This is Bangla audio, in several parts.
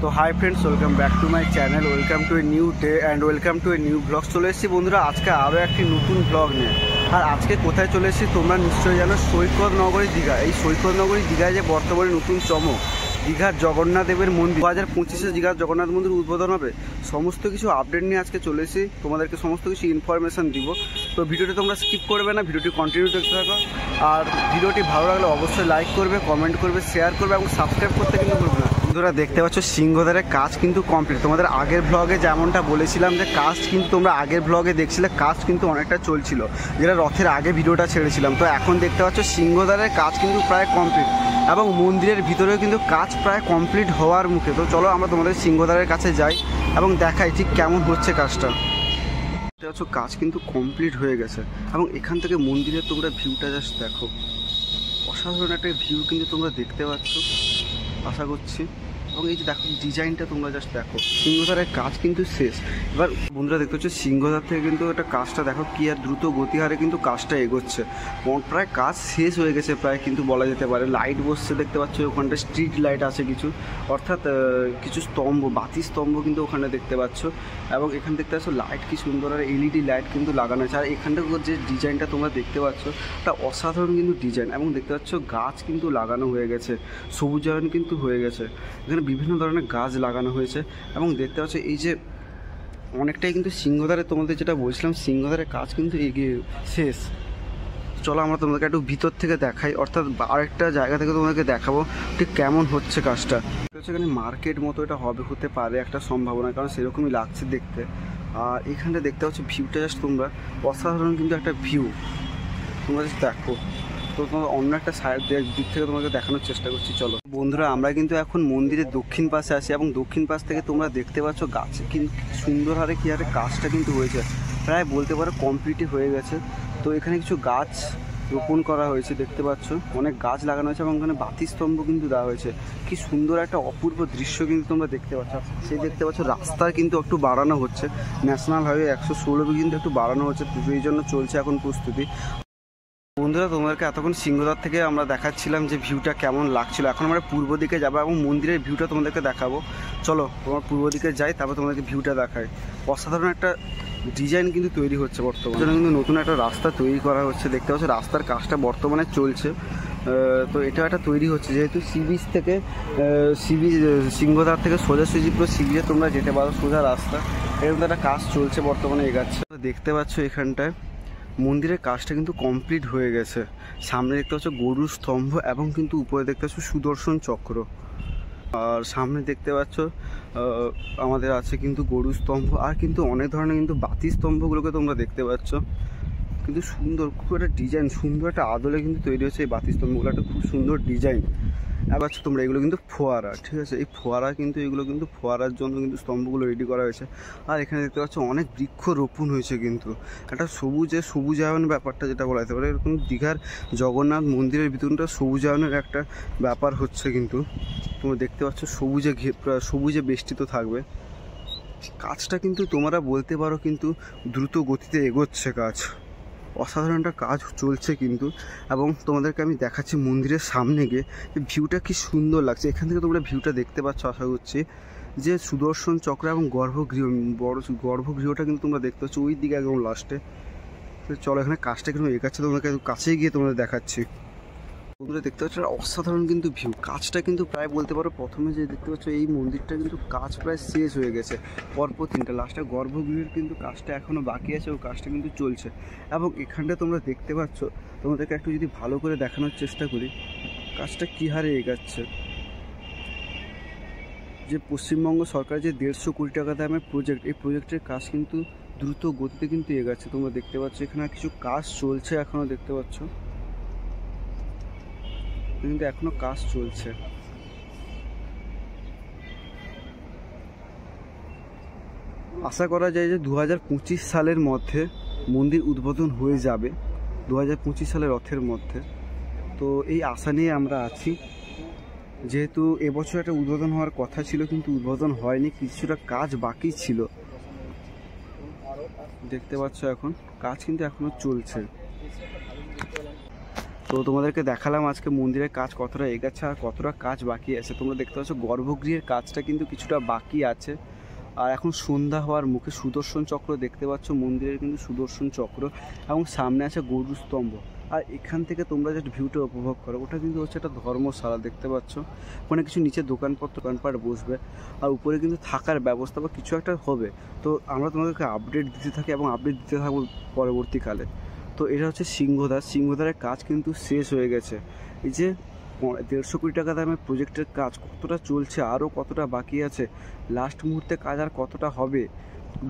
তো hi friends, welcome back to my channel, welcome to a new day and welcome to a new blog. চলে এসেছি বন্ধুরা আজকে আরও একটি নতুন ব্লগ নিয়ে। আর আজকে কোথায় চলে এসেছি তোমরা নিশ্চয়ই জানো, সৈকত নগরী দীঘা। এই সৈকত নগরী দীঘায় যে বর্তমানে নতুন চমক, দীঘার জগন্নাথ দেবের মন্দির 2025-এ দীঘার জগন্নাথ মন্দির উদ্বোধন হবে। সমস্ত কিছু আপডেট নিয়ে আজকে চলে এসেছি, তোমাদেরকে সমস্ত কিছু ইনফরমেশান দিব। তো ভিডিওটি তোমরা স্কিপ করবে না, ভিডিওটি কন্টিনিউ দেখতে থাকো। আর ভিডিওটি ভালো লাগলে অবশ্যই লাইক করবে, কমেন্ট করবে, শেয়ার করবে এবং সাবস্ক্রাইব করতে কিন্তু ভুলবে না। বন্ধুরা দেখতে পাচ্ছ সিংহদ্বারের কাজ কিন্তু কমপ্লিট। তোমাদের আগের ব্লগে যেমনটা বলেছিলাম যে কাজ কিন্তু তোমরা আগের ব্লগে দেখছিলে, কাজ কিন্তু অনেকটা চলছিল, যেটা রথের আগে ভিডিওটা ছেড়েছিলাম। তো এখন দেখতে পাচ্ছ সিংহদ্বারের কাজ কিন্তু প্রায় কমপ্লিট এবং মন্দিরের ভিতরেও কিন্তু কাজ প্রায় কমপ্লিট হওয়ার মুখে। তো চলো আমরা তোমাদের সিংহদ্বারের কাছে যাই এবং দেখাই ঠিক কেমন হচ্ছে কাজটা। দেখতে পাচ্ছ কাজ কিন্তু কমপ্লিট হয়ে গেছে এবং এখান থেকে মন্দিরের তোমরা ভিউটা জাস্ট দেখো, অসাধারণ একটা ভিউ কিন্তু তোমরা দেখতে পাচ্ছ আশা করছি। এবং এই যে দেখো ডিজাইনটা তোমরা জাস্ট দেখো, সিংহদ্বারের কাজ কিন্তু শেষ। এবার বন্ধুরা দেখতে পাচ্ছ সিংহদ্বার থেকে কিন্তু একটা কাজটা দেখো কি আর দ্রুত গতিহারে কিন্তু কাজটা এগোচ্ছে। প্রায় কাজ শেষ হয়ে গেছে প্রায় কিন্তু বলা যেতে পারে। লাইট বসছে দেখতে পাচ্ছ, ওখানটা স্ট্রিট লাইট আছে কিছু, অর্থাৎ কিছু স্তম্ভ, বাতি স্তম্ভ কিন্তু ওখানে দেখতে পাচ্ছ। এবং এখানে দেখতে পাচ্ছ লাইট কি সুন্দর, আর এলইডি লাইট কিন্তু লাগানো আছে। আর এখানটা যে ডিজাইনটা তোমরা দেখতে পাচ্ছ একটা অসাধারণ কিন্তু ডিজাইন। এবং দেখতে পাচ্ছ গাছ কিন্তু লাগানো হয়ে গেছে, সবুজায়ন কিন্তু হয়ে গেছে, এখানে বিভিন্ন ধরনের গাছ লাগানো হয়েছে। এবং দেখতে পাচ্ছ এই যে অনেকটাই কিন্তু সিংহদ্বারে, তোমাদের যেটা বলছিলাম সিংহদ্বারের কাজ কিন্তু এগিয়ে শেষ। চলো আমরা তোমাদেরকে একটু ভিতর থেকে দেখাই, অর্থাৎ আরেকটা জায়গা থেকে তোমাদেরকে দেখাবো ঠিক কেমন হচ্ছে কাজটা। এখানে মার্কেট মতো এটা হতে পারে একটা সম্ভাবনা, কারণ সেরকমই লাগছে দেখতে। আর এখানটা দেখতে পাচ্ছ ভিউটা জাস্ট তোমরা অসাধারণ কিন্তু একটা ভিউ তোমরা জাস্ট দেখো। তো তোমার অন্য একটা সাইড দিক থেকে তোমাকে দেখানোর চেষ্টা করছি। চলো বন্ধুরা আমরা কিন্তু এখন মন্দিরের দক্ষিণ পাশে আছি এবং দক্ষিণ পাশ থেকে তোমরা দেখতে পাচ্ছ গাছে কিন্তু সুন্দর হারে কী হারে কাজটা কিন্তু হয়েছে, প্রায় বলতে পারো কমপ্লিটই হয়ে গেছে। তো এখানে কিছু গাছ রোপণ করা হয়েছে, দেখতে পাচ্ছ অনেক গাছ লাগানো হয়েছে এবং এখানে বাতি স্তম্ভ কিন্তু দেওয়া হয়েছে। কি সুন্দর একটা অপূর্ব দৃশ্য কিন্তু তোমরা দেখতে পাচ্ছ। সেই দেখতে পাচ্ছ রাস্তার কিন্তু একটু বাড়ানো হচ্ছে, ন্যাশনাল হাইওয়ে 116 কিন্তু একটু বাড়ানো হচ্ছে, এই জন্য চলছে এখন প্রস্তুতি। বন্ধুরা তোমাদেরকে এতক্ষণ সিংহদ্বার থেকে আমরা দেখাচ্ছিলাম যে ভিউটা কেমন লাগছিল। এখন আমরা পূর্ব দিকে যাবো এবং মন্দিরের ভিউটা তোমাদেরকে দেখাবো। চলো তোমার পূর্ব দিকে যাই, তারপর তোমাদেরকে ভিউটা দেখাই। অসাধারণ একটা ডিজাইন কিন্তু তৈরি হচ্ছে বর্তমানে, কিন্তু নতুন একটা রাস্তা তৈরি করা হচ্ছে। দেখতে পাচ্ছ রাস্তার কাজটা বর্তমানে চলছে। তো এটা একটা তৈরি হচ্ছে, যেহেতু সি বিচ থেকে সিংহদ্বার থেকে সোজাসুজি পুরো সি বিচে তোমরা যেতে পারো, সোজা রাস্তা। এরকম একটা কাজ চলছে বর্তমানে, এগাচ্ছে। দেখতে পাচ্ছ এখানটায় মন্দিরের কাজটা কিন্তু কমপ্লিট হয়ে গেছে। সামনে দেখতে পাচ্ছ গরুর স্তম্ভ এবং কিন্তু উপরে দেখতে পাচ্ছ সুদর্শন চক্র। আর সামনে দেখতে পাচ্ছ আমাদের আছে কিন্তু গরুর স্তম্ভ, আর কিন্তু অনেক ধরনের কিন্তু বাতি স্তম্ভগুলোকে তোমরা দেখতে পাচ্ছ। কিন্তু সুন্দর খুব একটা ডিজাইন, সুন্দর একটা আদলে কিন্তু তৈরি হচ্ছে এই বাতি স্তম্ভগুলো, একটা খুব সুন্দর ডিজাইন। এবার তোমরা এগুলো কিন্তু ফোয়ারা, ঠিক আছে, এই ফোয়ারা কিন্তু এগুলো কিন্তু ফোয়ারার জন্য কিন্তু স্তম্ভগুলো রেডি করা হয়েছে। আর এখানে দেখতে পাচ্ছ অনেক বৃক্ষ রোপণ হয়েছে, কিন্তু একটা সবুজায়ন ব্যাপারটা যেটা বলা যেতে পারে, এরকম দীঘার জগন্নাথ মন্দিরের ভিতরটা সবুজায়নের একটা ব্যাপার হচ্ছে। কিন্তু তোমরা দেখতে পাচ্ছ সবুজে বেষ্টিত থাকবে। কাজটা কিন্তু তোমরা বলতে পারো কিন্তু দ্রুত গতিতে এগোচ্ছে কাজ, অসাধারণ একটা কাজ চলছে কিন্তু। এবং তোমাদেরকে আমি দেখাচ্ছি মন্দিরের সামনে গিয়ে ভিউটা কি সুন্দর লাগছে। এখান থেকে তোমরা ভিউটা দেখতে পাচ্ছ আশা করছি, যে সুদর্শন চক্র এবং গর্ভগৃহটা কিন্তু তোমরা দেখতে পাচ্ছ ওই দিকে একদম লাস্টে। তো চলো এখানে কাজটা কিন্তু এগাচ্ছে, তোমাদেরকে কাছেই গিয়ে তোমাদের দেখাচ্ছি। তোমরা দেখতে পাচ্ছ অসাধারণ কিন্তু ভিউ। কাজটা কিন্তু প্রায় বলতে পারো প্রথমে যে দেখতে পাচ্ছ এই মন্দিরটা কিন্তু কাজ প্রায় শেষ হয়ে গেছে, পরপর তিনটা। লাস্টে গর্ভগৃহের কিন্তু কাজটা এখনও বাকি আছে, ও কাজটা কিন্তু চলছে। এবং এখানটা তোমরা দেখতে পাচ্ছ, তোমাদেরকে একটু যদি ভালো করে দেখানোর চেষ্টা করি কাজটা কী হারে এগাচ্ছে। যে পশ্চিমবঙ্গ সরকার যে 150 কোটি টাকা দামের প্রজেক্ট, এই প্রজেক্টের কাজ কিন্তু দ্রুত গতিতে কিন্তু এগাচ্ছে। তোমরা দেখতে পাচ্ছ এখানে কিছু কাজ চলছে এখনও, দেখতে পাচ্ছ কিন্তু এখনো কাজ চলছে। আশা করা যায় যে 2025 সালের মধ্যে মন্দির উদ্বোধন হয়ে যাবে, 2025 সালের রথের মধ্যে। তো এই আশা নিয়ে আমরা আছি, যেহেতু এবছর একটা উদ্বোধন হওয়ার কথা ছিল কিন্তু উদ্বোধন হয়নি, কিছুটা কাজ বাকি ছিল। দেখতে পাচ্ছ এখন কাজ কিন্তু এখনো চলছে। তো তোমাদেরকে দেখালাম আজকে মন্দিরের কাজ কতটা এগোচ্ছে আর কতটা কাজ বাকি আছে। তোমরা দেখতে পাচ্ছ গর্ভগৃহের কাজটা কিন্তু কিছুটা বাকি আছে। আর এখন সন্ধ্যা হওয়ার মুখে সুদর্শন চক্র দেখতে পাচ্ছ, মন্দিরের কিন্তু সুদর্শন চক্র, এবং সামনে আছে গরুর স্তম্ভ। আর এখান থেকে তোমরা যে ভিউটা উপভোগ করো ওটা কিন্তু হচ্ছে একটা ধর্মশালা দেখতে পাচ্ছ। ওখানে কিছু নিচে দোকানপাট বসবে, আর উপরে কিন্তু থাকার ব্যবস্থা বা কিছু একটা হবে। তো আমরা তোমাদেরকে আপডেট দিতে থাকি এবং আপডেট দিতে থাকবো পরবর্তীকালে। তো এটা হচ্ছে সিংহদ্বারের কাজ কিন্তু শেষ হয়ে গেছে। এই যে 150 কোটি টাকা দামের প্রজেক্টের কাজ কতটা চলছে, আরও কতটা বাকি আছে, লাস্ট মুহূর্তে কাজ আর কতটা হবে,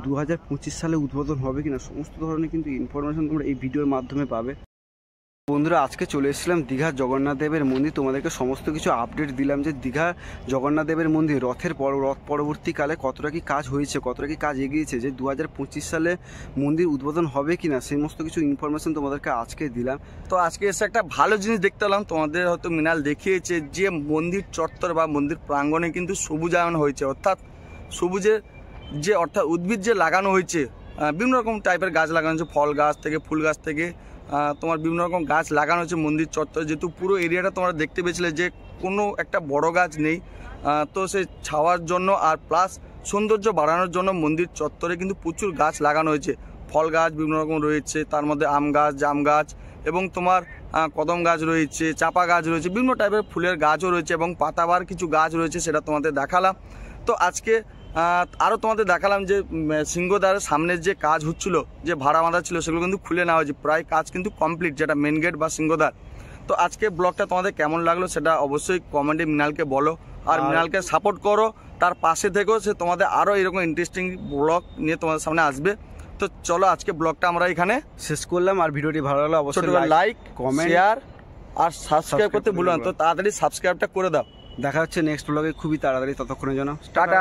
2025 সালে উদ্বোধন হবে কিনা, সমস্ত ধরনের কিন্তু ইনফরমেশন তোমরা এই ভিডিওর মাধ্যমে পাবে। বন্ধুরা আজকে চলে এসেছিলাম দীঘার জগন্নাথ দেবের মন্দির। তোমাদেরকে সমস্ত কিছু আপডেট দিলাম যে দীঘার জগন্নাথ দেবের মন্দির রথ পরবর্তীকালে কতটা কি কাজ হয়েছে, কতটা কি কাজ এগিয়েছে, যে 2025 সালে মন্দির উদ্বোধন হবে কিনা, সমস্ত কিছু ইনফরমেশন তোমাদেরকে আজকে দিলাম। তো আজকে এসে একটা ভালো জিনিস দেখতে পেলাম। তোমাদের হয়তো মৃণাল দেখিয়েছে যে মন্দির চত্বর বা মন্দির প্রাঙ্গণে কিন্তু সবুজায়ন হয়েছে, অর্থাৎ সবুজের যে উদ্ভিদ যে লাগানো হয়েছে, বিভিন্ন রকম টাইপের গাছ লাগানো হয়েছে, ফল গাছ থেকে ফুল গাছ থেকে তোমার বিভিন্ন রকম গাছ লাগানো হচ্ছে মন্দির চত্বরে। যেহেতু পুরো এরিয়াটা তোমরা দেখতে পেয়েছিলে যে কোনো একটা বড় গাছ নেই, তো সেই ছাওয়ার জন্য আর প্লাস সৌন্দর্য বাড়ানোর জন্য মন্দির চত্বরে কিন্তু প্রচুর গাছ লাগানো হয়েছে। ফল গাছ বিভিন্ন রকম রয়েছে, তার মধ্যে আম গাছ, জাম গাছ এবং তোমার কদম গাছ রয়েছে, চাপা গাছ রয়েছে, বিভিন্ন টাইপের ফুলের গাছও রয়েছে এবং পাতাবার কিছু গাছ রয়েছে, সেটা তোমাদের দেখালাম। তো আজকে আরও তোমাদের দেখালাম যে সিংহদ্বারের সামনের যে কাজ হচ্ছিল, যে ভাড়া বাঁধা ছিল, সেগুলো কিন্তু খুলে নেওয়া হয়েছে, প্রায় কাজ কিন্তু কমপ্লিট, যেটা মেন গেট বা সিংহদ্বার। তো আজকে ব্লগটা তোমাদের কেমন লাগলো সেটা অবশ্যই কমেন্টে মৃণালকে বলো, আর মৃণালকে সাপোর্ট করো, তার পাশে থেকেও সে তোমাদের আরও এরকম ইন্টারেস্টিং ব্লগ নিয়ে তোমাদের সামনে আসবে। তো চলো আজকে ব্লগটা আমরা এখানে শেষ করলাম। আর ভিডিওটি ভালো লাগলে অবশ্যই লাইক, কমেন্ট, শেয়ার আর সাবস্ক্রাইব করতে ভুলো না। তো তাড়াতাড়ি সাবস্ক্রাইবটা করে দাও। দেখা হচ্ছে নেক্সট ব্লগে খুবই তাড়াতাড়ি, ততক্ষণের জন্য টাটা।